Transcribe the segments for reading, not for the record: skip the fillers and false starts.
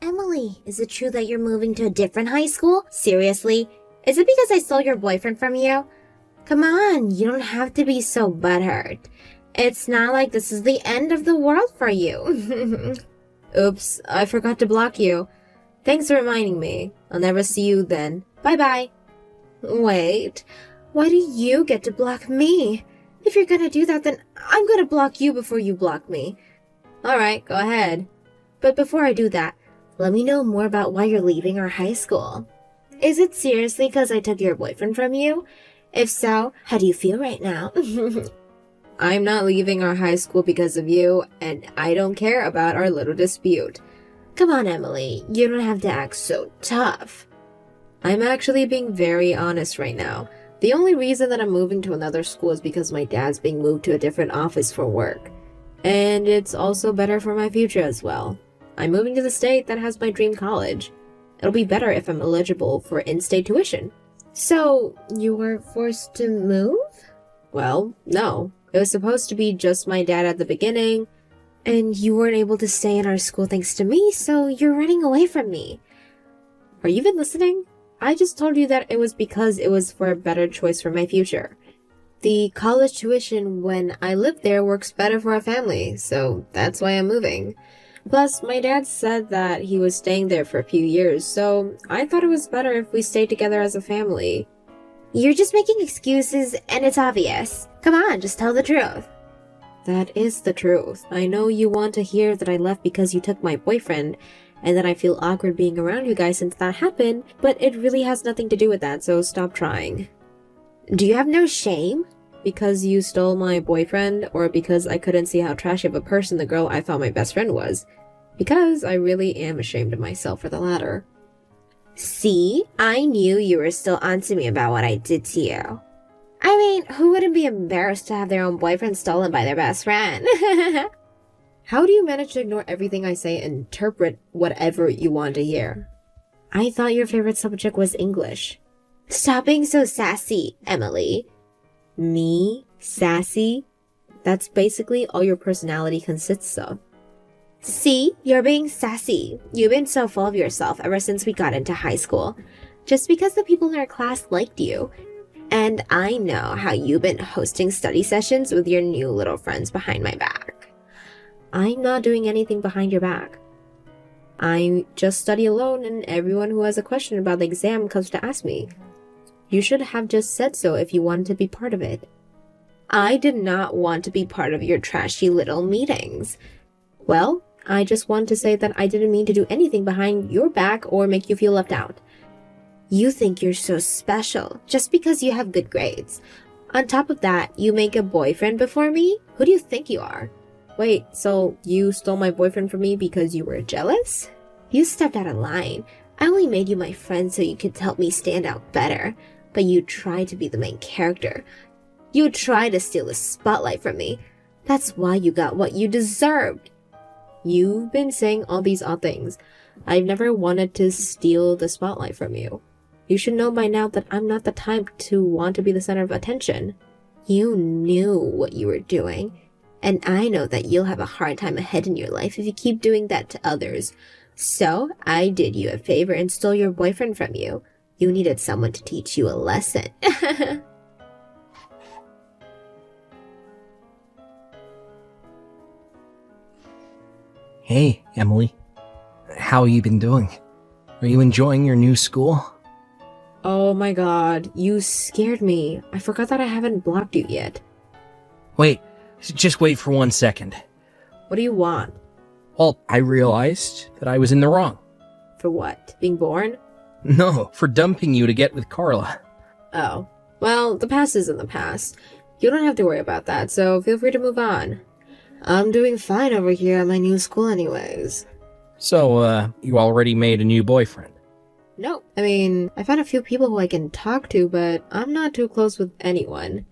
Emily, is it true that you're moving to a different high school? Seriously? Is it because I stole your boyfriend from you? Come on, you don't have to be so butthurt. It's not like this is the end of the world for you. Oops, I forgot to block you. Thanks for reminding me. I'll never see you then. Bye-bye. Wait, why do you get to block me? If you're gonna do that, then I'm gonna block you before you block me. Alright, go ahead. But before I do that, let me know more about why you're leaving our high school. Is it seriously because I took your boyfriend from you? If so, how do you feel right now? I'm not leaving our high school because of you, and I don't care about our little dispute. Come on, Emily, you don't have to act so tough. I'm actually being very honest right now. The only reason that I'm moving to another school is because my dad's being moved to a different office for work. And it's also better for my future as well. I'm moving to the state that has my dream college. It'll be better if I'm eligible for in-state tuition. So, you were forced to move? Well, no. It was supposed to be just my dad at the beginning, and you weren't able to stay in our school thanks to me, so you're running away from me. Are you even listening? I just told you that it was because it was for a better choice for my future. The college tuition when I live there works better for our family, so that's why I'm moving. Plus, my dad said that he was staying there for a few years, so I thought it was better if we stayed together as a family. You're just making excuses, and it's obvious. Come on, just tell the truth. That is the truth. I know you want to hear that I left because you took my boyfriend, and that I feel awkward being around you guys since that happened, but it really has nothing to do with that, so stop trying. Do you have no shame? Because you stole my boyfriend, or because I couldn't see how trashy of a person the girl I thought my best friend was? Because I really am ashamed of myself for the latter. See? I knew you were still onto me about what I did to you. I mean, who wouldn't be embarrassed to have their own boyfriend stolen by their best friend? How do you manage to ignore everything I say and interpret whatever you want to hear? I thought your favorite subject was English. Stop being so sassy, Emily. Me? Sassy? That's basically all your personality consists of. See? You're being sassy. You've been so full of yourself ever since we got into high school. Just because the people in our class liked you. And I know how you've been hosting study sessions with your new little friends behind my back. I'm not doing anything behind your back. I just study alone, and everyone who has a question about the exam comes to ask me. You should have just said so if you wanted to be part of it. I did not want to be part of your trashy little meetings. Well, I just want to say that I didn't mean to do anything behind your back or make you feel left out. You think you're so special just because you have good grades. On top of that, you make a boyfriend before me? Who do you think you are? Wait, so you stole my boyfriend from me because you were jealous? You stepped out of line. I only made you my friend so you could help me stand out better. But you tried to be the main character. You tried to steal the spotlight from me. That's why you got what you deserved. You've been saying all these odd things. I've never wanted to steal the spotlight from you. You should know by now that I'm not the type to want to be the center of attention. You knew what you were doing. And I know that you'll have a hard time ahead in your life if you keep doing that to others. So, I did you a favor and stole your boyfriend from you. You needed someone to teach you a lesson. Hey, Emily. How you been doing? Are you enjoying your new school? Oh my god, you scared me. I forgot that I haven't blocked you yet. Wait, just wait for 1 second. What do you want? Well, I realized that I was in the wrong. For what? Being born? No, for dumping you to get with Carla. Oh. Well, the past is in the past. You don't have to worry about that, so feel free to move on. I'm doing fine over here at my new school anyways. So, you already made a new boyfriend? No. I mean, I found a few people who I can talk to, but I'm not too close with anyone.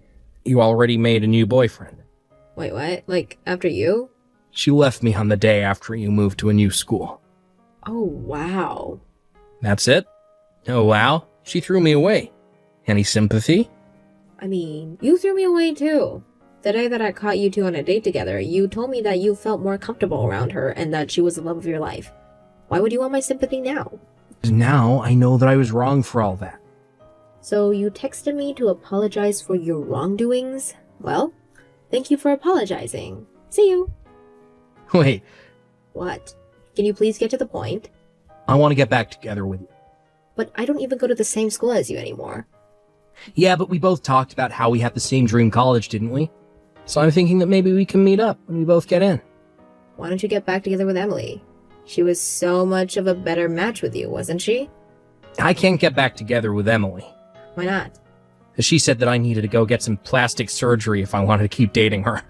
You already made a new boyfriend? Wait, what? Like, after you? She left me on the day after you moved to a new school. Oh, wow. That's it? Oh, wow. She threw me away. Any sympathy? I mean, you threw me away too. The day that I caught you two on a date together, you told me that you felt more comfortable around her and that she was the love of your life. Why would you want my sympathy now? Now I know that I was wrong for all that. So you texted me to apologize for your wrongdoings? Well, thank you for apologizing. See you. Wait, What? Can you please get to the point? I want to get back together with you. But I don't even go to the same school as you anymore. Yeah, but we both talked about how we had the same dream college, didn't we? So I'm thinking that maybe we can meet up when we both get in. Why don't you get back together with Emily? She was so much of a better match with you, wasn't she? I can't get back together with Emily. Why not? She said that I needed to go get some plastic surgery if I wanted to keep dating her.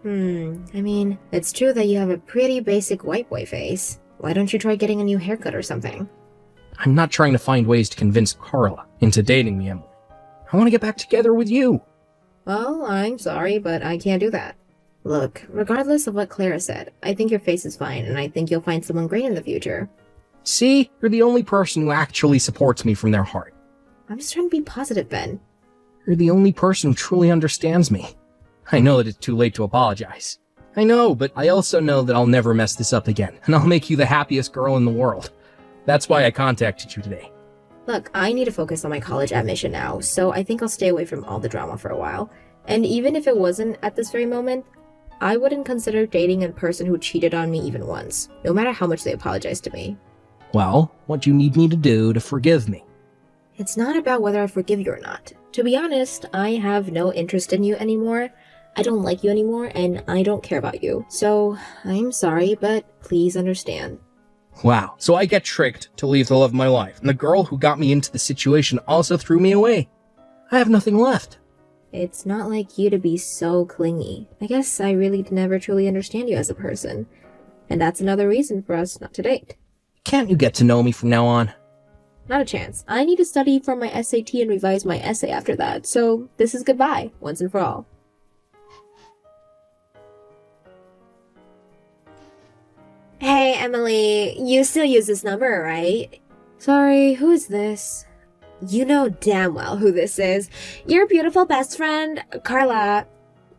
I mean, it's true that you have a pretty basic white boy face. Why don't you try getting a new haircut or something? I'm not trying to find ways to convince Carla into dating me, Emily. I want to get back together with you. Well, I'm sorry, but I can't do that. Look, regardless of what Clara said, I think your face is fine, and I think you'll find someone great in the future. See? You're the only person who actually supports me from their heart. I'm just trying to be positive, Ben. You're the only person who truly understands me. I know that it's too late to apologize. I know, but I also know that I'll never mess this up again, and I'll make you the happiest girl in the world. That's why I contacted you today. Look, I need to focus on my college admission now, so I think I'll stay away from all the drama for a while. And even if it wasn't at this very moment, I wouldn't consider dating a person who cheated on me even once, no matter how much they apologize to me. Well, what do you need me to do to forgive me? It's not about whether I forgive you or not. To be honest, I have no interest in you anymore. I don't like you anymore, and I don't care about you. So, I'm sorry, but please understand. Wow, so I get tricked to leave the love of my life, and the girl who got me into the situation also threw me away. I have nothing left. It's not like you to be so clingy. I guess I really never truly understand you as a person. And that's another reason for us not to date. Can't you get to know me from now on? Not a chance. I need to study for my SAT and revise my essay after that, so this is goodbye, once and for all. Hey, Emily, you still use this number, right? Sorry, who is this? You know damn well who this is. Your beautiful best friend, Carla.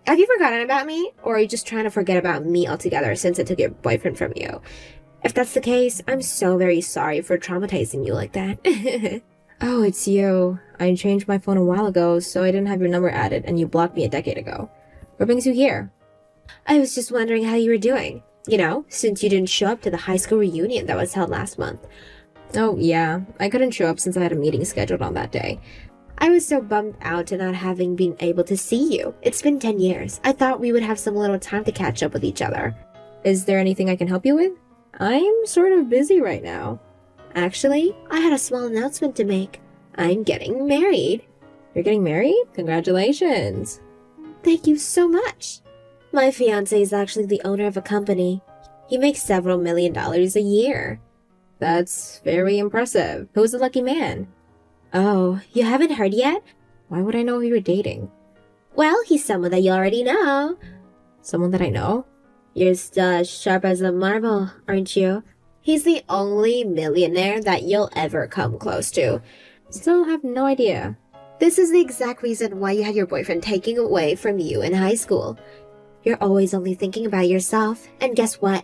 Have you forgotten about me? Or are you just trying to forget about me altogether since I took your boyfriend from you? If that's the case, I'm so very sorry for traumatizing you like that. Oh, it's you. I changed my phone a while ago, so I didn't have your number added, and you blocked me a decade ago. What brings you here? I was just wondering how you were doing. You know, since you didn't show up to the high school reunion that was held last month. Oh, yeah. I couldn't show up since I had a meeting scheduled on that day. I was so bummed out to not having been able to see you. It's been 10 years. I thought we would have some little time to catch up with each other. Is there anything I can help you with? I'm sort of busy right now. Actually, I had a small announcement to make. I'm getting married. You're getting married? Congratulations. Thank you so much. My fiancé is actually the owner of a company. He makes several $1 million a year. That's very impressive. Who's the lucky man? Oh, you haven't heard yet? Why would I know who you're dating? Well, he's someone that you already know. Someone that I know? You're still as sharp as a marble, aren't you? He's the only millionaire that you'll ever come close to. Still have no idea. This is the exact reason why you had your boyfriend taken away from you in high school. You're always only thinking about yourself, and guess what?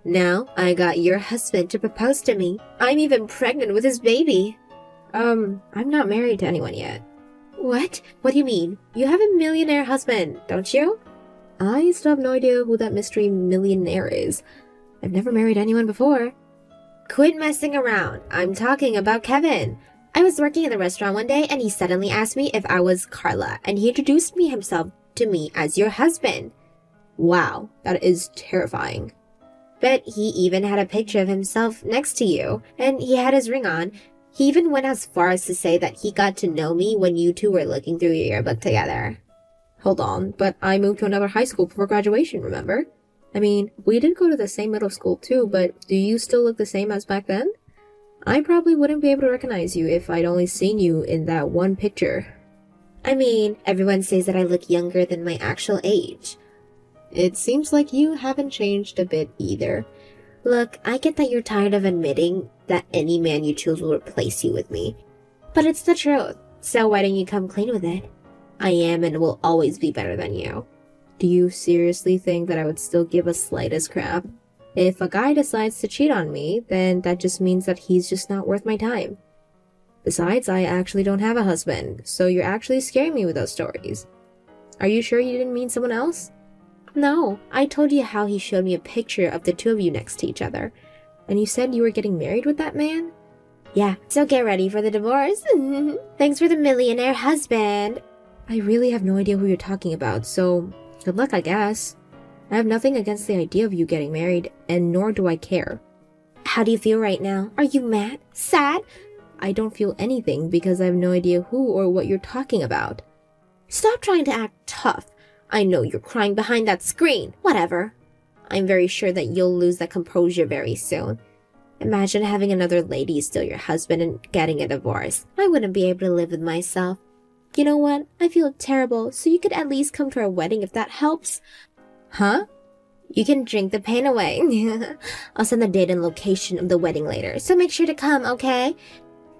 Now I got your husband to propose to me. I'm even pregnant with his baby. I'm not married to anyone yet. What? What do you mean? You have a millionaire husband, don't you? I still have no idea who that mystery millionaire is. I've never married anyone before. Quit messing around. I'm talking about Kevin. I was working in the restaurant one day and he suddenly asked me if I was Carla, and he introduced himself to me as your husband. Wow, that is terrifying. Bet he even had a picture of himself next to you, and he had his ring on. He even went as far as to say that he got to know me when you two were looking through your yearbook together. Hold on, but I moved to another high school before graduation, remember? I mean, we did go to the same middle school too, but do you still look the same as back then? I probably wouldn't be able to recognize you if I'd only seen you in that one picture. I mean, everyone says that I look younger than my actual age. It seems like you haven't changed a bit either. Look, I get that you're tired of admitting that any man you choose will replace you with me. But it's the truth, so why don't you come clean with it? I am and will always be better than you. Do you seriously think that I would still give a slightest crap? If a guy decides to cheat on me, then that just means that he's just not worth my time. Besides, I actually don't have a husband, so you're actually scaring me with those stories. Are you sure you didn't mean someone else? No, I told you how he showed me a picture of the two of you next to each other. And you said you were getting married with that man? Yeah, so get ready for the divorce. Thanks for the millionaire husband. I really have no idea who you're talking about, so good luck, I guess. I have nothing against the idea of you getting married, and nor do I care. How do you feel right now? Are you mad? Sad? I don't feel anything because I have no idea who or what you're talking about. Stop trying to act tough. I know you're crying behind that screen. Whatever. I'm very sure that you'll lose that composure very soon. Imagine having another lady steal your husband and getting a divorce. I wouldn't be able to live with myself. You know what? I feel terrible, so you could at least come to our wedding if that helps. Huh? You can drink the pain away. I'll send the date and location of the wedding later, so make sure to come, okay?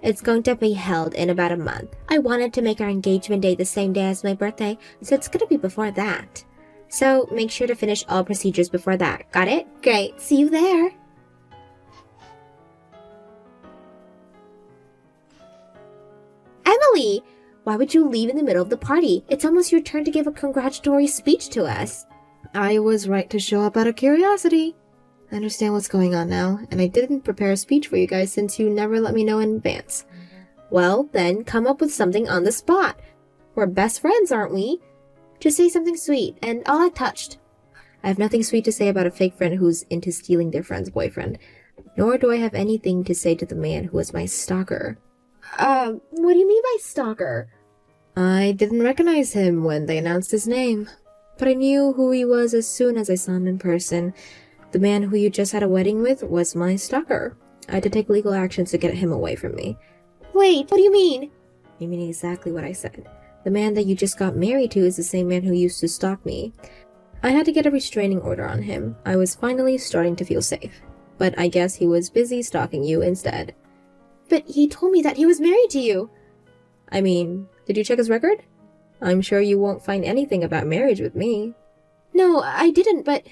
It's going to be held in about a month. I wanted to make our engagement day the same day as my birthday, so it's gonna be before that. So make sure to finish all procedures before that. Got it? Great. See you there. Emily! Why would you leave in the middle of the party? It's almost your turn to give a congratulatory speech to us. I was right to show up out of curiosity. I understand what's going on now, and I didn't prepare a speech for you guys since you never let me know in advance. Well, then come up with something on the spot. We're best friends, aren't we? Just say something sweet, and I'll act touched. I have nothing sweet to say about a fake friend who's into stealing their friend's boyfriend. Nor do I have anything to say to the man who was my stalker. What do you mean by stalker? I didn't recognize him when they announced his name, but I knew who he was as soon as I saw him in person. The man who you just had a wedding with was my stalker. I had to take legal actions to get him away from me. Wait, what do you mean? I mean exactly what I said. The man that you just got married to is the same man who used to stalk me. I had to get a restraining order on him. I was finally starting to feel safe. But I guess he was busy stalking you instead. But he told me that he was married to you. I mean, did you check his record? I'm sure you won't find anything about marriage with me. No, I didn't, but...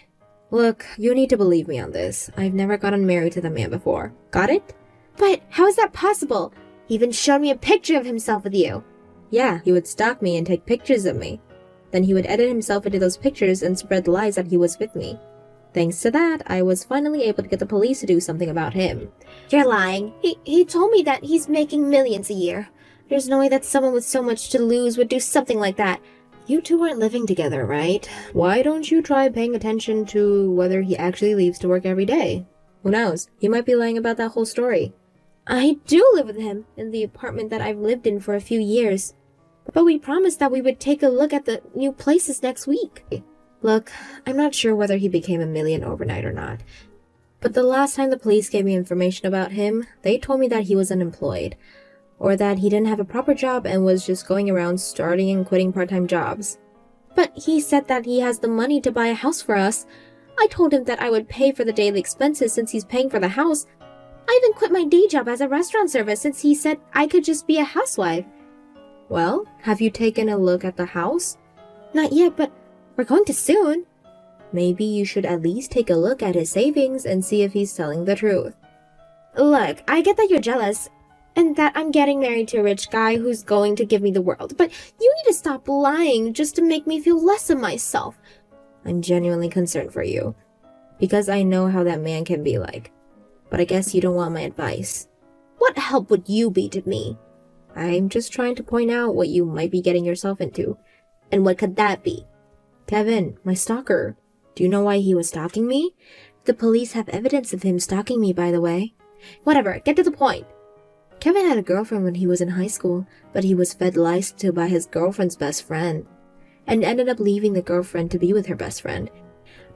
Look, you need to believe me on this. I've never gotten married to the man before. Got it? But how is that possible? He even showed me a picture of himself with you. Yeah, he would stalk me and take pictures of me. Then he would edit himself into those pictures and spread lies that he was with me. Thanks to that, I was finally able to get the police to do something about him. You're lying. He told me that he's making millions a year. There's no way that someone with so much to lose would do something like that. You two aren't living together, right? Why don't you try paying attention to whether he actually leaves to work every day? Who knows? He might be lying about that whole story. I do live with him in the apartment that I've lived in for a few years. But we promised that we would take a look at the new places next week. Look, I'm not sure whether he became a million overnight or not. But the last time the police gave me information about him, they told me that he was unemployed. Or that he didn't have a proper job and was just going around starting and quitting part-time jobs. But he said that he has the money to buy a house for us. I told him that I would pay for the daily expenses since he's paying for the house. I even quit my day job as a restaurant server since he said I could just be a housewife. Well, have you taken a look at the house? Not yet, but we're going to soon. Maybe you should at least take a look at his savings and see if he's telling the truth. Look, I get that you're jealous. And that I'm getting married to a rich guy who's going to give me the world. But you need to stop lying just to make me feel less of myself. I'm genuinely concerned for you. Because I know how that man can be like. But I guess you don't want my advice. What help would you be to me? I'm just trying to point out what you might be getting yourself into. And what could that be? Kevin, my stalker. Do you know why he was stalking me? The police have evidence of him stalking me, by the way. Whatever, get to the point. Kevin had a girlfriend when he was in high school, but he was fed lies to by his girlfriend's best friend, and ended up leaving the girlfriend to be with her best friend.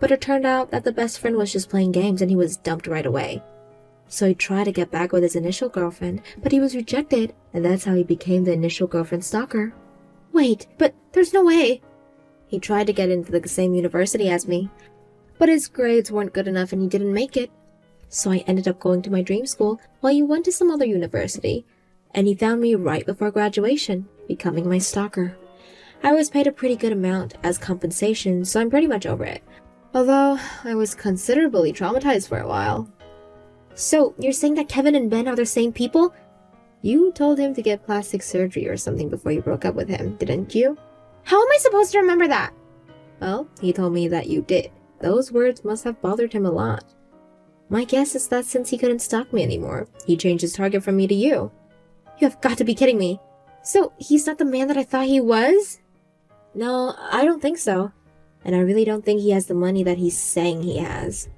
But it turned out that the best friend was just playing games and he was dumped right away. So he tried to get back with his initial girlfriend, but he was rejected, and that's how he became the initial girlfriend's stalker. Wait, but there's no way. He tried to get into the same university as me, but his grades weren't good enough and he didn't make it. So I ended up going to my dream school while he went to some other university, and he found me right before graduation, becoming my stalker. I was paid a pretty good amount as compensation, so I'm pretty much over it. Although, I was considerably traumatized for a while. So, you're saying that Kevin and Ben are the same people? You told him to get plastic surgery or something before you broke up with him, didn't you? How am I supposed to remember that? Well, he told me that you did. Those words must have bothered him a lot. My guess is that since he couldn't stalk me anymore, he changed his target from me to you. You have got to be kidding me. So, he's not the man that I thought he was? No, I don't think so. And I really don't think he has the money that he's saying he has.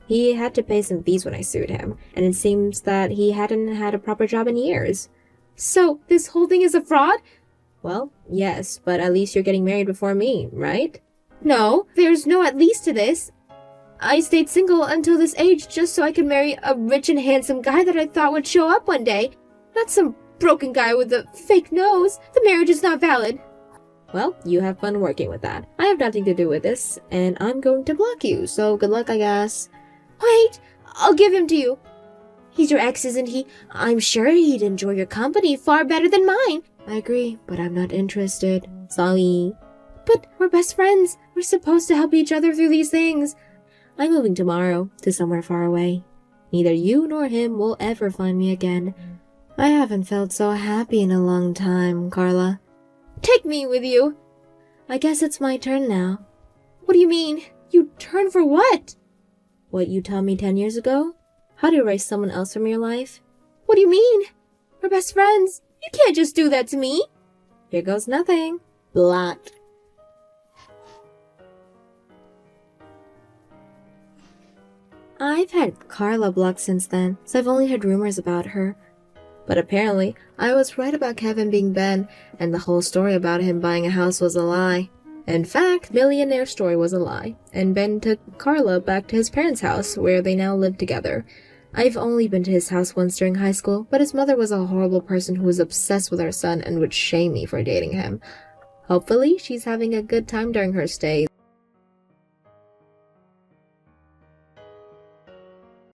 He had to pay some fees when I sued him, and it seems that he hadn't had a proper job in years. So, this whole thing is a fraud? Well, yes, but at least you're getting married before me, right? No, there's no at least to this. I stayed single until this age just so I could marry a rich and handsome guy that I thought would show up one day. Not some broken guy with a fake nose. The marriage is not valid. Well, you have fun working with that. I have nothing to do with this, and I'm going to block you, so good luck, I guess. Wait, I'll give him to you. He's your ex, isn't he? I'm sure he'd enjoy your company far better than mine. I agree, but I'm not interested. Sorry. But we're best friends. We're supposed to help each other through these things. I'm moving tomorrow to somewhere far away. Neither you nor him will ever find me again. I haven't felt so happy in a long time, Carla. Take me with you. I guess it's my turn now. What do you mean? You turn for what? What you taught me 10 years ago? How to erase someone else from your life? What do you mean? We're best friends. You can't just do that to me. Here goes nothing. Blocked. I've had Carla blocked since then, so I've only heard rumors about her. But apparently, I was right about Kevin being Ben, and the whole story about him buying a house was a lie. In fact, Millionaire story was a lie, and Ben took Carla back to his parents' house, where they now live together. I've only been to his house once during high school, but his mother was a horrible person who was obsessed with our son and would shame me for dating him. Hopefully, she's having a good time during her stay.